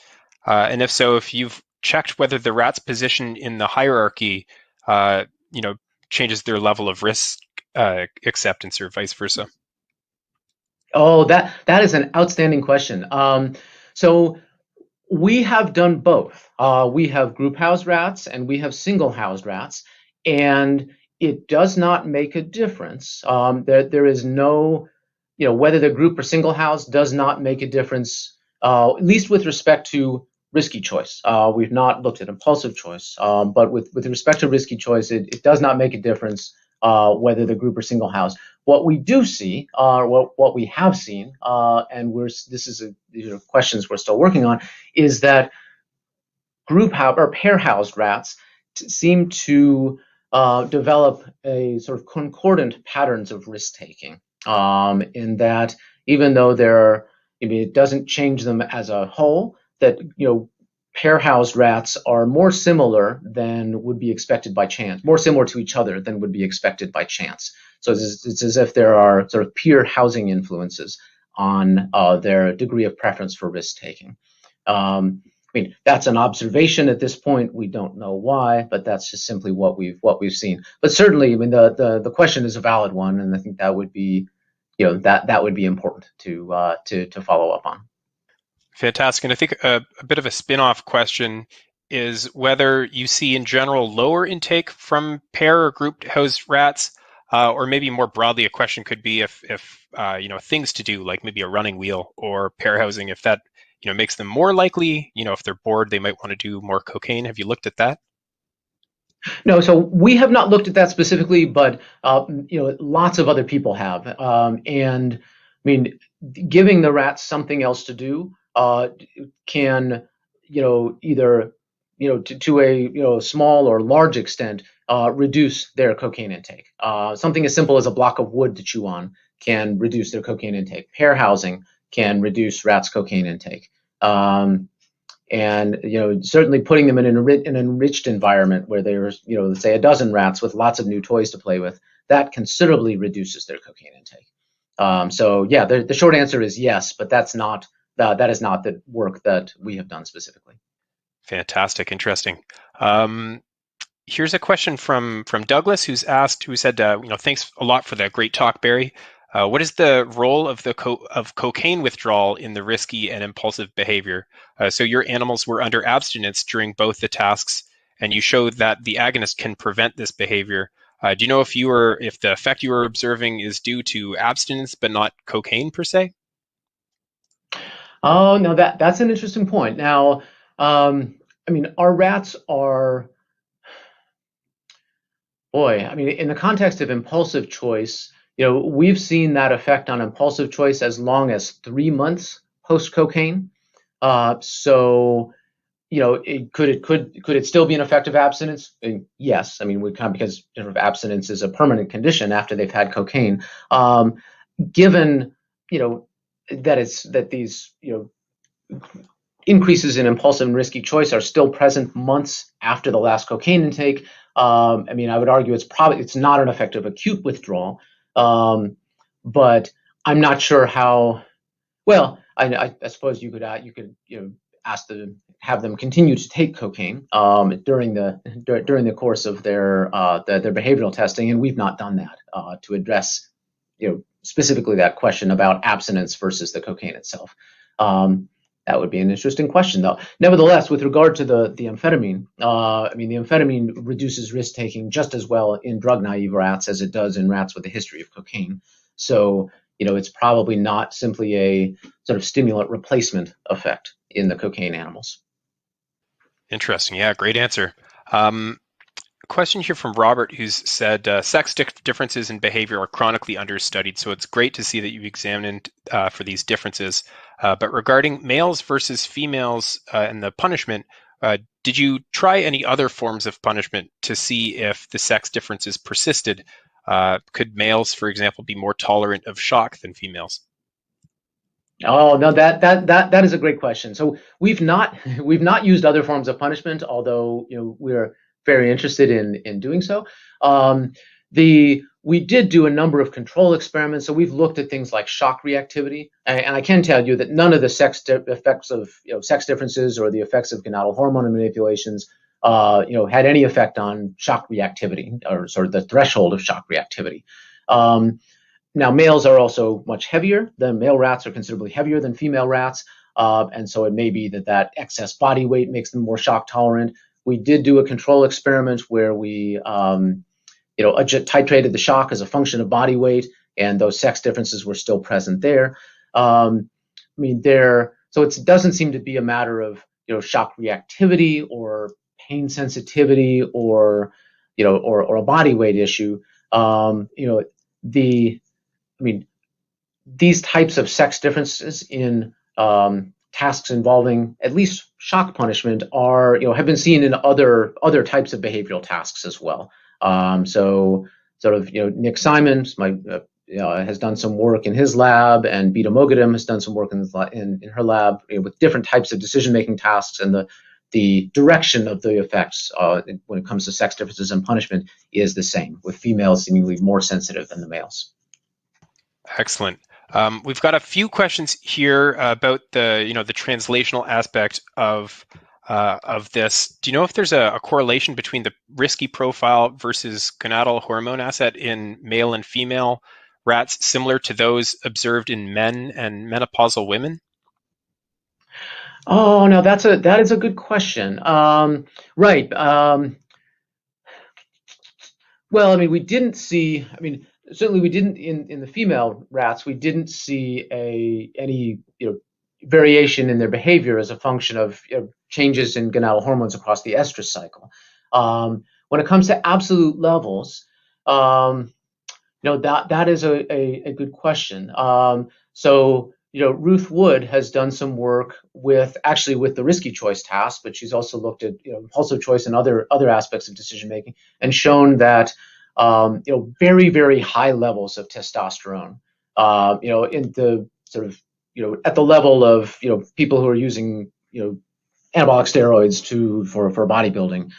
and if so, if you've checked whether the rat's position in the hierarchy, you know, changes their level of risk acceptance, or vice versa. Oh, that is an outstanding question. So we have done both. We have group housed rats and we have single housed rats, and it does not make a difference. There is no, whether they're group or single housed does not make a difference, at least with respect to risky choice. We've not looked at impulsive choice, but with respect to risky choice, it does not make a difference whether the group or single housed. What we do see, what we have seen, and these are questions we're still working on, is that group house or pair housed rats seem to develop a sort of concordant patterns of risk taking. In that, even though it doesn't change them as a whole, that pair housed rats are more similar than would be expected by chance, more similar to each other than would be expected by chance. So it's as if there are sort of peer housing influences on their degree of preference for risk taking. I mean, that's an observation at this point. We don't know why, but that's just simply what we've seen. But certainly, I mean, the question is a valid one, and I think that would be, that would be important to follow up on. Fantastic. And I think a bit of a spin-off question is whether you see in general lower intake from pair or group housed rats, or maybe more broadly, a question could be if things to do, like maybe a running wheel or pair housing, if that makes them more likely, if they're bored, they might want to do more cocaine. Have you looked at that? No, so we have not looked at that specifically, but lots of other people have. And I mean, giving the rats something else to do can, either to a small or large extent reduce their cocaine intake. Something as simple as a block of wood to chew on can reduce their cocaine intake. Pair housing can reduce rats' cocaine intake. And certainly putting them in an enriched environment where there's let's say a dozen rats with lots of new toys to play with, that considerably reduces their cocaine intake. So yeah, the short answer is yes, but that is not the work that we have done specifically. Fantastic, interesting. Here's a question from Douglas, who said, thanks a lot for that great talk, Barry. What is the role of cocaine withdrawal in the risky and impulsive behavior? So your animals were under abstinence during both the tasks, and you showed that the agonist can prevent this behavior. Do you know if the effect you were observing is due to abstinence but not cocaine per se? Oh, no, that's an interesting point. Now, I mean, our rats are, boy, I mean, in the context of impulsive choice, we've seen that effect on impulsive choice as long as 3 months post cocaine. So, could it still be an effect of abstinence? Yes, I mean, because abstinence is a permanent condition after they've had cocaine. Given that these increases in impulsive and risky choice are still present months after the last cocaine intake. I mean, I would argue it's not an effect of acute withdrawal, but I'm not sure how. Well, I suppose you could have them continue to take cocaine during the course of their behavioral testing, and we've not done that to address specifically that question about abstinence versus the cocaine itself. That would be an interesting question, though. Nevertheless, with regard to the amphetamine, I mean, the amphetamine reduces risk taking just as well in drug naive rats as it does in rats with a history of cocaine. So, it's probably not simply a sort of stimulant replacement effect in the cocaine animals. Interesting. Yeah, great answer. Question here from Robert, who's said sex differences in behavior are chronically understudied, so it's great to see that you've examined for these differences. But regarding males versus females and the punishment, did you try any other forms of punishment to see if the sex differences persisted? Could males, for example, be more tolerant of shock than females? Oh no, that is a great question. So we've not used other forms of punishment, although we're very interested in doing so. We did do a number of control experiments, so we've looked at things like shock reactivity, and I can tell you that none of the effects of sex differences or the effects of gonadal hormone manipulations had any effect on shock reactivity or sort of the threshold of shock reactivity. Now, males are also much heavier. The male rats are considerably heavier than female rats, and so it may be that excess body weight makes them more shock tolerant. We did do a control experiment where we titrated the shock as a function of body weight, and those sex differences were still present there. So it doesn't seem to be a matter of shock reactivity or pain sensitivity or a body weight issue. These types of sex differences in tasks involving at least shock punishment have been seen in other types of behavioral tasks as well. So sort of Nick Simons has done some work in his lab, and Bita Mogadam has done some work in her lab with different types of decision-making tasks, and the direction of the effects when it comes to sex differences and punishment is the same, with females seemingly more sensitive than the males. Excellent. We've got a few questions here about the translational aspect of this. Do you know if there's a correlation between the risky profile versus gonadal hormone asset in male and female rats similar to those observed in men and menopausal women? Oh no, that is a good question. Right. Well, I mean, we didn't see. I mean, certainly we didn't in the female rats. We didn't see any variation in their behavior as a function of changes in gonadal hormones across the estrus cycle. When it comes to absolute levels, that is a good question. So Ruth Wood has done some work with the risky choice task, but she's also looked at impulsive choice and other aspects of decision making, and shown that very, very high levels of testosterone, in the sort of at the level of people who are using anabolic steroids for bodybuilding,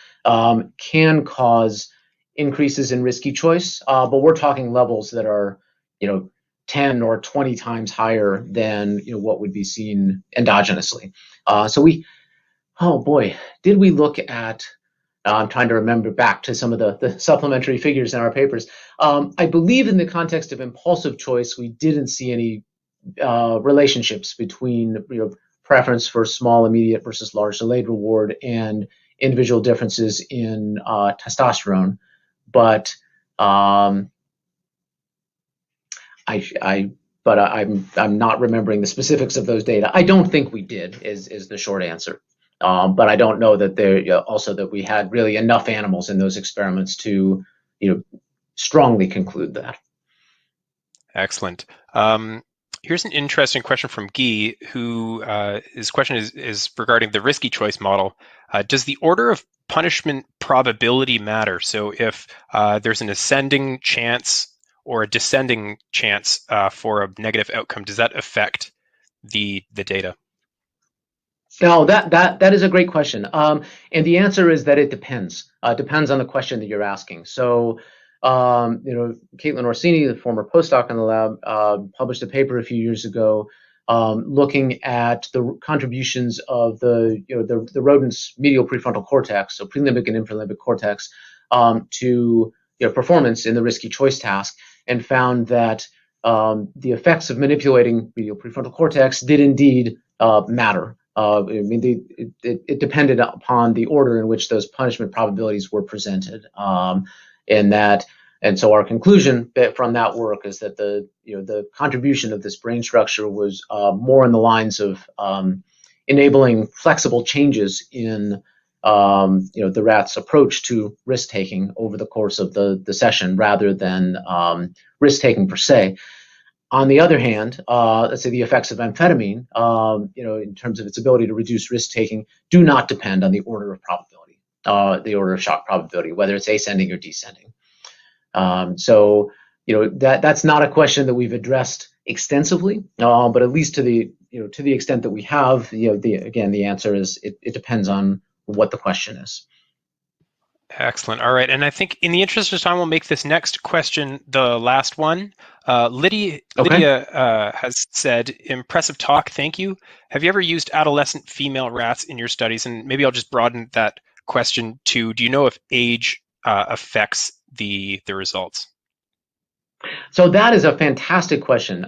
can cause increases in risky choice, but we're talking levels that are 10 or 20 times higher than what would be seen endogenously. Did we look at? I'm trying to remember back to some of the supplementary figures in our papers. I believe in the context of impulsive choice, we didn't see any relationships between preference for small immediate versus large delayed reward and individual differences in testosterone, but I'm not remembering the specifics of those data. I don't think we did, is the short answer. But I don't know that that we had really enough animals in those experiments to strongly conclude that. Excellent. Here's an interesting question from Guy, who his question is regarding the risky choice model. Does the order of punishment probability matter? So if there's an ascending chance or a descending chance for a negative outcome, does that affect the data? No, that is a great question. And the answer is that it depends. Depends on the question that you're asking. So, Caitlin Orsini, the former postdoc in the lab, published a paper a few years ago looking at the contributions of the rodent's medial prefrontal cortex, so prelimbic and infralimbic cortex, to performance in the risky choice task, and found that the effects of manipulating medial prefrontal cortex did indeed matter. I mean, it depended upon the order in which those punishment probabilities were presented, and so our conclusion from that work is that the contribution of this brain structure was more in the lines of enabling flexible changes in the rat's approach to risk taking over the course of the session, rather than risk taking per se. On the other hand, let's say the effects of amphetamine, in terms of its ability to reduce risk taking, do not depend on the order of probability, the order of shock probability, whether it's ascending or descending. So that's not a question that we've addressed extensively, but at least to the extent that we have, the answer is it depends on what the question is. Excellent. All right. And I think in the interest of time, we'll make this next question the last one. Lydia has said, impressive talk. Thank you. Have you ever used adolescent female rats in your studies? And maybe I'll just broaden that question to, do you know if age affects the results? So that is a fantastic question.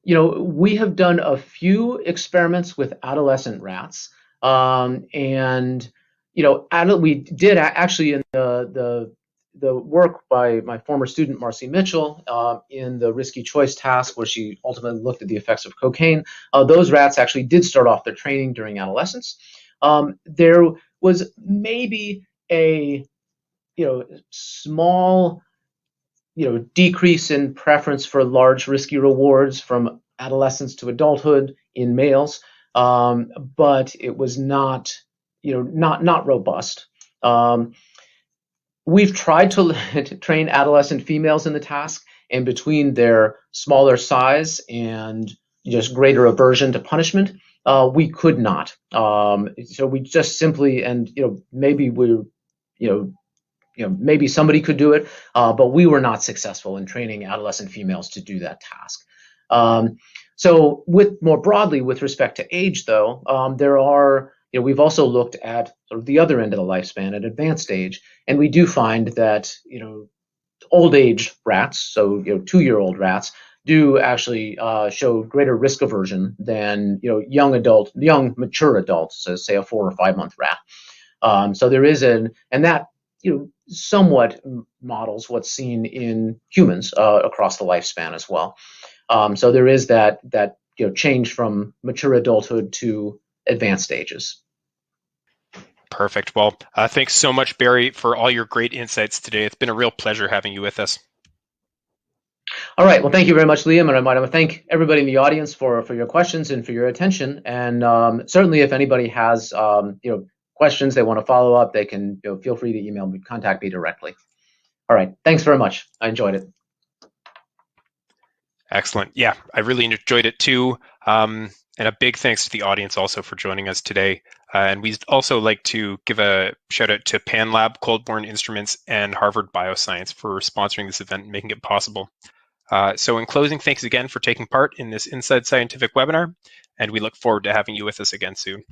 We have done a few experiments with adolescent rats, and we did actually in the work by my former student Marcy Mitchell in the risky choice task, where she ultimately looked at the effects of cocaine. Those rats actually did start off their training during adolescence. There was maybe a small decrease in preference for large risky rewards from adolescence to adulthood in males, but it was not robust. We've tried to train adolescent females in the task, and between their smaller size and just greater aversion to punishment, we could not. So we just simply, and maybe maybe somebody could do it, but we were not successful in training adolescent females to do that task. So more broadly with respect to age, though, there are, we've also looked at sort of the other end of the lifespan at advanced age, and we do find that old age rats, so 2-year-old rats, do actually show greater risk aversion than young mature adults, so say a 4 or 5 month rat. So there is and that somewhat models what's seen in humans across the lifespan as well. So there is that change from mature adulthood to advanced stages. Perfect. Well, thanks so much, Barry, for all your great insights today. It's been a real pleasure having you with us. All right. Well, thank you very much, Liam, and I want to thank everybody in the audience for your questions and for your attention. And certainly, if anybody has questions they want to follow up, they can feel free to email me, contact me directly. All right. Thanks very much. I enjoyed it. Excellent. Yeah, I really enjoyed it too. And a big thanks to the audience also for joining us today. And we'd also like to give a shout out to PanLab, Coldborn Instruments, and Harvard Bioscience for sponsoring this event and making it possible. So in closing, thanks again for taking part in this Inside Scientific webinar, and we look forward to having you with us again soon.